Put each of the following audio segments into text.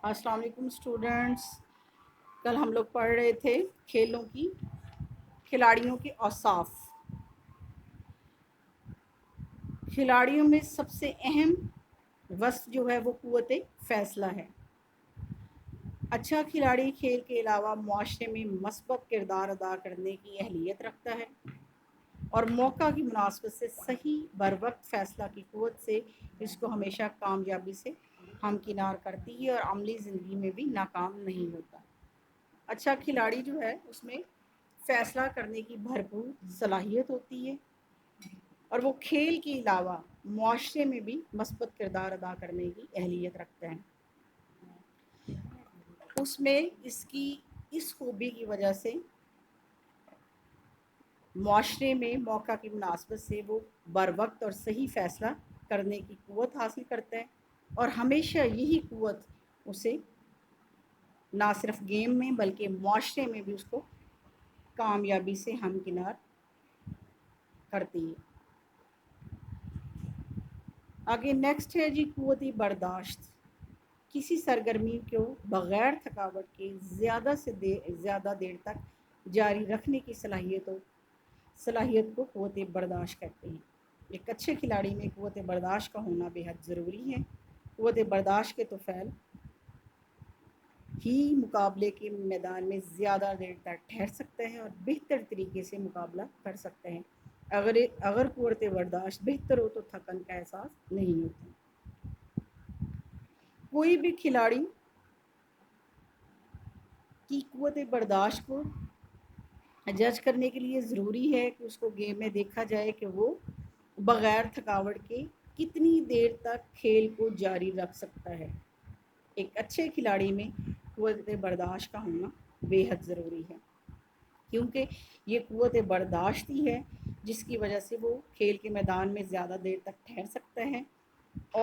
السلام علیکم اسٹوڈنٹس. کل ہم لوگ پڑھ رہے تھے کھیلوں کی کھلاڑیوں کے اوصاف. کھلاڑیوں میں سب سے اہم وصف جو ہے وہ قوت فیصلہ ہے. اچھا کھلاڑی کھیل کے علاوہ معاشرے میں مثبت کردار ادا کرنے کی اہلیت رکھتا ہے اور موقع کی مناسبت سے صحیح بر وقت فیصلہ کی قوت سے اس کو ہمیشہ کامیابی سے ہمکنار کرتی ہے اور عملی زندگی میں بھی ناکام نہیں ہوتا. اچھا کھلاڑی جو ہے اس میں فیصلہ کرنے کی بھرپور صلاحیت ہوتی ہے اور وہ کھیل کے علاوہ معاشرے میں بھی مثبت کردار ادا کرنے کی اہلیت رکھتا ہے. اس میں اس خوبی کی وجہ سے معاشرے میں موقع کی مناسبت سے وہ بر وقت اور صحیح فیصلہ کرنے کی قوت حاصل کرتا ہے اور ہمیشہ یہی قوت اسے نہ صرف گیم میں بلکہ معاشرے میں بھی اس کو کامیابی سے ہمکنار کرتی ہے. آگے نیکسٹ ہے جی قوتی برداشت. کسی سرگرمی کو بغیر تھکاوٹ کے زیادہ سے زیادہ دیر تک جاری رکھنے کی صلاحیت کو قوت برداشت کہتے ہیں. ایک اچھے کھلاڑی میں قوت برداشت کا ہونا بے حد ضروری ہے. قوت برداشت کے طفیل ہی مقابلے کے میدان میں زیادہ دیر تک ٹھہر سکتے ہیں اور بہتر طریقے سے مقابلہ کر سکتے ہیں. اگر قوت برداشت بہتر ہو تو تھکن کا احساس نہیں ہوتا. کوئی بھی کھلاڑی کی قوت برداشت کو جج کرنے کے لیے ضروری ہے کہ اس کو گیم میں دیکھا جائے کہ وہ بغیر تھکاوٹ کے کتنی دیر تک کھیل کو جاری رکھ سکتا ہے. ایک اچھے کھلاڑی میں قوت برداشت کا ہونا بے حد ضروری ہے کیونکہ یہ قوت برداشت ہی ہے جس کی وجہ سے وہ کھیل کے میدان میں زیادہ دیر تک ٹھہر سکتا ہے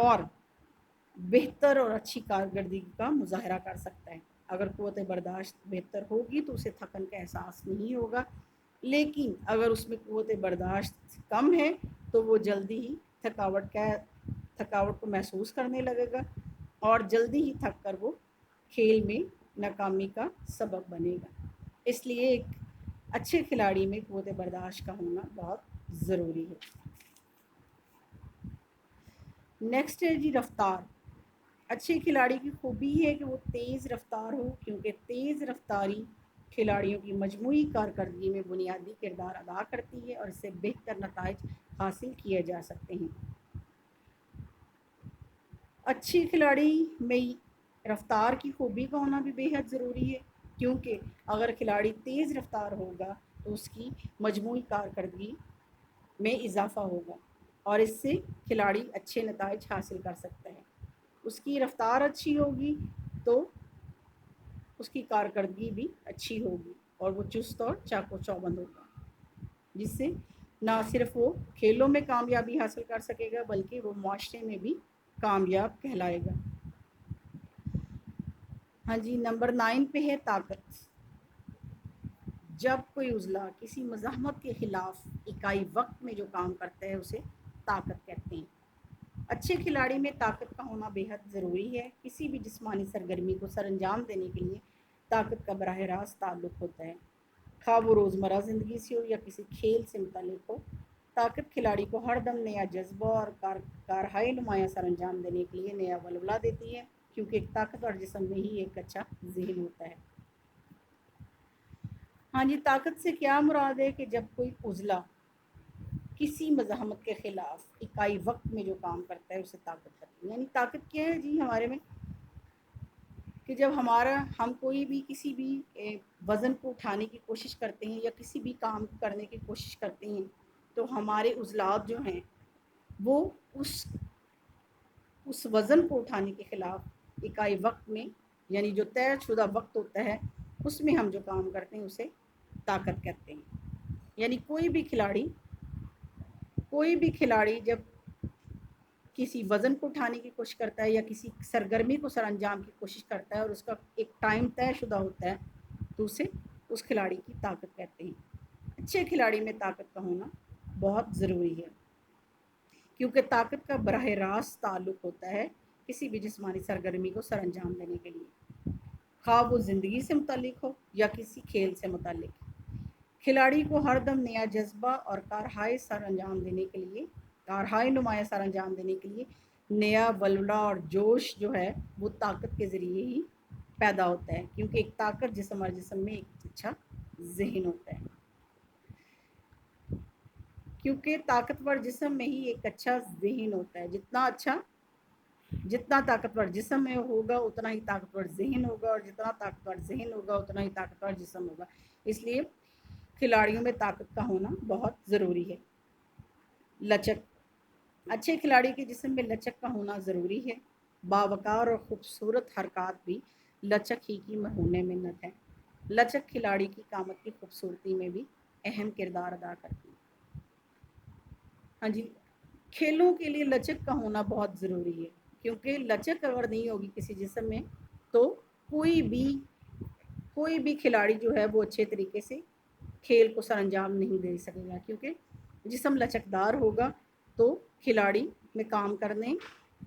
اور بہتر اور اچھی کارکردگی کا مظاہرہ کر سکتا ہے. اگر قوت برداشت بہتر ہوگی تو اسے تھکن کا احساس نہیں ہوگا، لیکن اگر اس میں قوت برداشت کم ہے تو وہ جلدی ہی تھکاوٹ کو محسوس کرنے لگے گا اور جلدی ہی تھک کر وہ کھیل میں ناکامی کا سبب بنے گا. اس لیے ایک اچھے کھلاڑی میں قوت برداشت کا ہونا بہت ضروری ہے. نیکسٹ ہے جی رفتار. اچھے کھلاڑی کی خوبی ہے کہ وہ تیز رفتار ہو کیونکہ تیز رفتاری کھلاڑیوں کی مجموعی کارکردگی میں بنیادی کردار ادا کرتی ہے اور اس سے بہتر نتائج حاصل کیے جا سکتے ہیں. اچھی کھلاڑی میں رفتار کی خوبی کا ہونا بھی بے حد ضروری ہے کیونکہ اگر کھلاڑی تیز رفتار ہوگا تو اس کی مجموعی کارکردگی میں اضافہ ہوگا اور اس سے کھلاڑی اچھے نتائج حاصل کر سکتا ہے. اس کی رفتار اچھی ہوگی تو اس کی کارکردگی بھی اچھی ہوگی اور وہ چست اور چاق و چوبند ہوگا جس سے نہ صرف وہ کھیلوں میں کامیابی حاصل کر سکے گا بلکہ وہ معاشرے میں بھی کامیاب کہلائے گا. ہاں جی نمبر 9 پہ ہے طاقت. جب کوئی عضلہ کسی مزاحمت کے خلاف اکائی وقت میں جو کام کرتا ہے اسے طاقت کہتے ہیں. اچھے کھلاڑی میں طاقت کا ہونا بے حد ضروری ہے. کسی بھی جسمانی سرگرمی کو سر انجام دینے کے لیے طاقت کا براہ راست تعلق ہوتا ہے، خواہ وہ روزمرہ زندگی سے ہو یا کسی کھیل سے متعلق ہو. طاقت کھلاڑی کو ہر دم نیا جذبہ اور کارہائے نمایاں سر انجام دینے کے لیے نیا ولولہ دیتی ہے کیونکہ ایک طاقتور جسم میں ہی ایک اچھا ذہن ہوتا ہے. ہاں جی طاقت سے کیا مراد ہے کہ جب کوئی عضلہ کسی مزاحمت کے خلاف اکائی وقت میں جو کام کرتا ہے اسے طاقت کرتی ہے. یعنی طاقت کیا ہے جی ہمارے میں کہ جب ہم کوئی بھی کسی بھی وزن کو اٹھانے کی کوشش کرتے ہیں یا کسی بھی کام کرنے کی کوشش کرتے ہیں تو ہمارے عضلات جو ہیں وہ اس وزن کو اٹھانے کے خلاف اکائی وقت میں یعنی جو طے شدہ وقت ہوتا ہے اس میں ہم جو کام کرتے ہیں اسے طاقت کہتے ہیں. یعنی کوئی بھی کھلاڑی جب کسی وزن کو اٹھانے کی کوشش کرتا ہے یا کسی سرگرمی کو سر انجام کی کوشش کرتا ہے اور اس کا ایک ٹائم طے شدہ ہوتا ہے تو اسے اس کھلاڑی کی طاقت کہتے ہیں. اچھے کھلاڑی میں طاقت کا ہونا بہت ضروری ہے کیونکہ طاقت کا براہ راست تعلق ہوتا ہے किसी भी जिस्मानी सरगर्मी को सर अंजाम देने के लिए, खा वो ज़िंदगी से मुतालिक हो या किसी खेल से मुतालिक। खिलाड़ी को हर दम नया जज्बा और कारहाय सर अंजाम देने के लिए, कारहाय नुमाया सर अंजाम देने के लिए नया वल्वला और जोश जो है वो ताकत के ज़रिए ही पैदा होता है, क्योंकि एक ताकत जिस्म और जिस्म में एक अच्छा जहन होता है। क्योंकि ताकतवर जिस्म में ही एक अच्छा जहन होता है। जितना ताकतवर जिस्म में होगा उतना ही ताकतवर जहन होगा, और जितना ताकतवर जहन होगा उतना ही ताकतवर जिस्म होगा। इसलिए खिलाड़ियों में ताकत का होना बहुत ज़रूरी है। लचक, अच्छे खिलाड़ी के जिस्म में लचक का होना ज़रूरी है। बावकार और ख़ूबसूरत हरकत भी लचक ही की होने मिन्नत है। लचक खिलाड़ी की कामत की खूबसूरती में भी अहम किरदार अदा करती है। हाँ जी, खेलों के लिए लचक का होना बहुत ज़रूरी है, क्योंकि लचक अगर नहीं होगी किसी जिस्म में तो कोई भी खिलाड़ी जो है वो अच्छे तरीके से खेल को सर अंजाम नहीं दे सकेगा। क्योंकि जिस्म लचकदार होगा तो खिलाड़ी में काम करने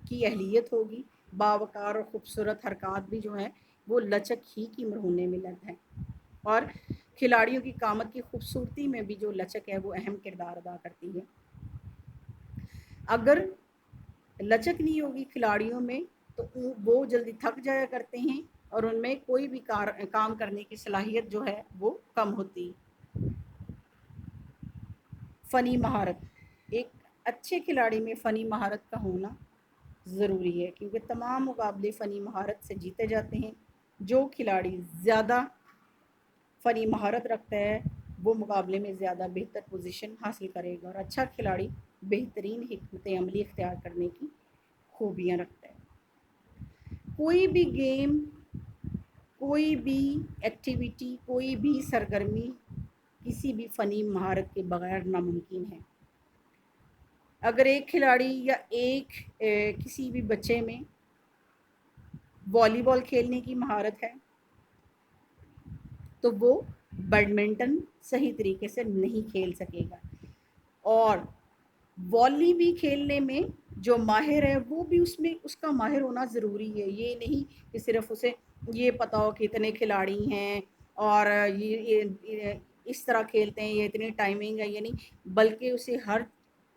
की अहलियत होगी। बावकार और ख़ूबसूरत हरकत भी जो है वो लचक ही की मरहूने मिलत है, और खिलाड़ियों की कामत की खूबसूरती में भी जो लचक है वो अहम किरदार अदा करती है। अगर लचक नहीं होगी खिलाड़ियों में तो वो जल्दी थक जाया करते हैं और उनमें कोई भी काम करने की सलाहियत जो है वो कम होती। फ़नी महारत, एक अच्छे खिलाड़ी में फ़नी महारत का होना ज़रूरी है, क्योंकि तमाम मुकाबले फ़नी महारत से जीते जाते हैं। जो खिलाड़ी ज़्यादा फ़नी महारत रखता है वो मुकाबले में ज़्यादा बेहतर पोजीशन हासिल करेगा, और अच्छा खिलाड़ी बेहतरीन हिकमत अमली इख्तियार करने की खूबियाँ रखता है। कोई भी गेम, कोई भी एक्टिविटी, कोई भी सरगर्मी किसी भी फ़नी महारत के बगैर नामुमकिन है। अगर एक खिलाड़ी या किसी भी बच्चे में वॉलीबॉल खेलने की महारत है तो वो बैडमिंटन सही तरीके से नहीं खेल सकेगा, और वॉली भी खेलने में जो माहिर है वो भी उसमें उसका माहिर होना ज़रूरी है। ये नहीं कि सिर्फ उसे ये पता हो कि इतने खिलाड़ी हैं और ये इस तरह खेलते हैं, ये इतनी टाइमिंग है, ये नहीं, बल्कि उसे हर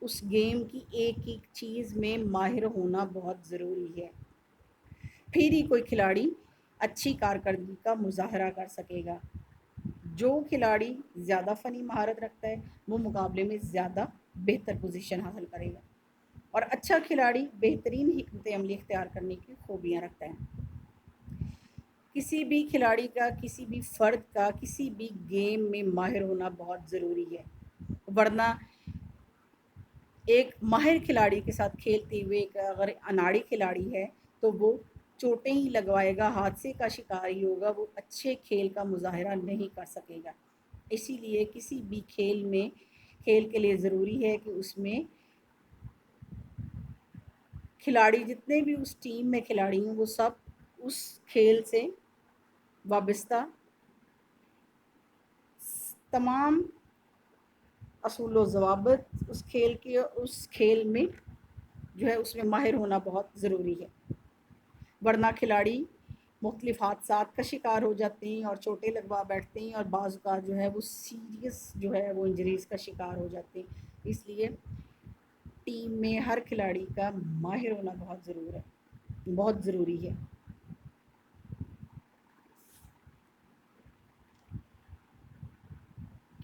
उस गेम की एक एक चीज़ में माहिर होना बहुत ज़रूरी है। फिर ही कोई खिलाड़ी अच्छी कारकर्दगी का मुजाहरा कर सकेगा। जो खिलाड़ी ज़्यादा फ़नी महारत रखता है वो मुकाबले में ज़्यादा बेहतर पोजीशन हासिल करेगा, और अच्छा खिलाड़ी बेहतरीन हिकमत अमली इख्तियार करने की खूबियाँ रखता है। किसी भी खिलाड़ी का, किसी भी फ़र्द का किसी भी गेम में माहिर होना बहुत ज़रूरी है, वरना एक माहिर खिलाड़ी के साथ खेलते हुए एक अगर अनाड़ी खिलाड़ी है तो वो चोटें ही लगवाएगा, हादसे का शिकार ही होगा, वो अच्छे खेल का मुजाहरा नहीं कर सकेगा। इसीलिए किसी भी खेल के लिए ज़रूरी है कि उसमें खिलाड़ी, जितने भी उस टीम में खिलाड़ी हों, वो सब उस खेल से वाबस्ता तमाम असूल व ज़वाबित उस खेल में जो है उसमें माहिर होना बहुत ज़रूरी है, वरना खिलाड़ी मुख्तलिफ़ हादसात का शिकार हो जाते हैं और चोटें लगवा बैठते हैं, और बाज़ औक़ात जो है वो सीरियस जो है वो इंजरीज़ का शिकार हो जाते हैं। इसलिए टीम में हर खिलाड़ी का माहिर होना बहुत ज़रूरी है।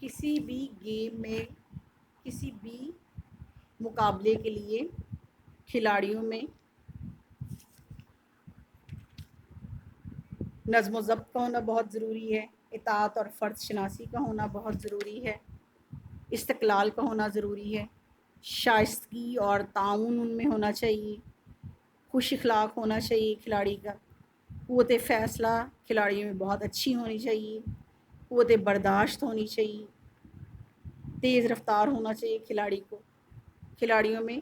किसी भी गेम में, किसी भी मुकाबले के लिए खिलाड़ियों में नज़्म ज़ब्त का होना बहुत ज़रूरी है, इताअत और फ़र्द शनासी का होना बहुत ज़रूरी है, इस्तिक़लाल का होना ज़रूरी है, शाइस्तगी और ताउन उनमें होना चाहिए, खुश अखलाक होना चाहिए खिलाड़ी का, क़ुव्वत फ़ैसला खिलाड़ियों में बहुत अच्छी होनी चाहिए, क़ुव्वत बर्दाश्त होनी चाहिए, तेज़ रफ्तार होना चाहिए खिलाड़ी को। खिलाड़ियों में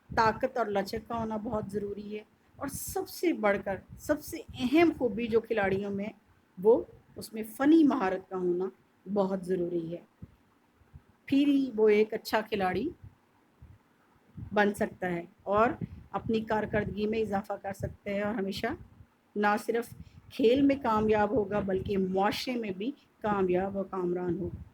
ताकत और लचक का होना बहुत ज़रूरी है, और सबसे बढ़कर सबसे अहम खूबी जो खिलाड़ियों में वो उसमें फ़नी महारत का होना बहुत ज़रूरी है। फिर ही वो एक अच्छा खिलाड़ी बन सकता है और اپنی کارکردگی میں اضافہ کر سکتا ہے اور ہمیشہ نہ صرف کھیل میں کامیاب ہوگا بلکہ معاشرے میں بھی کامیاب و کامران ہوگا۔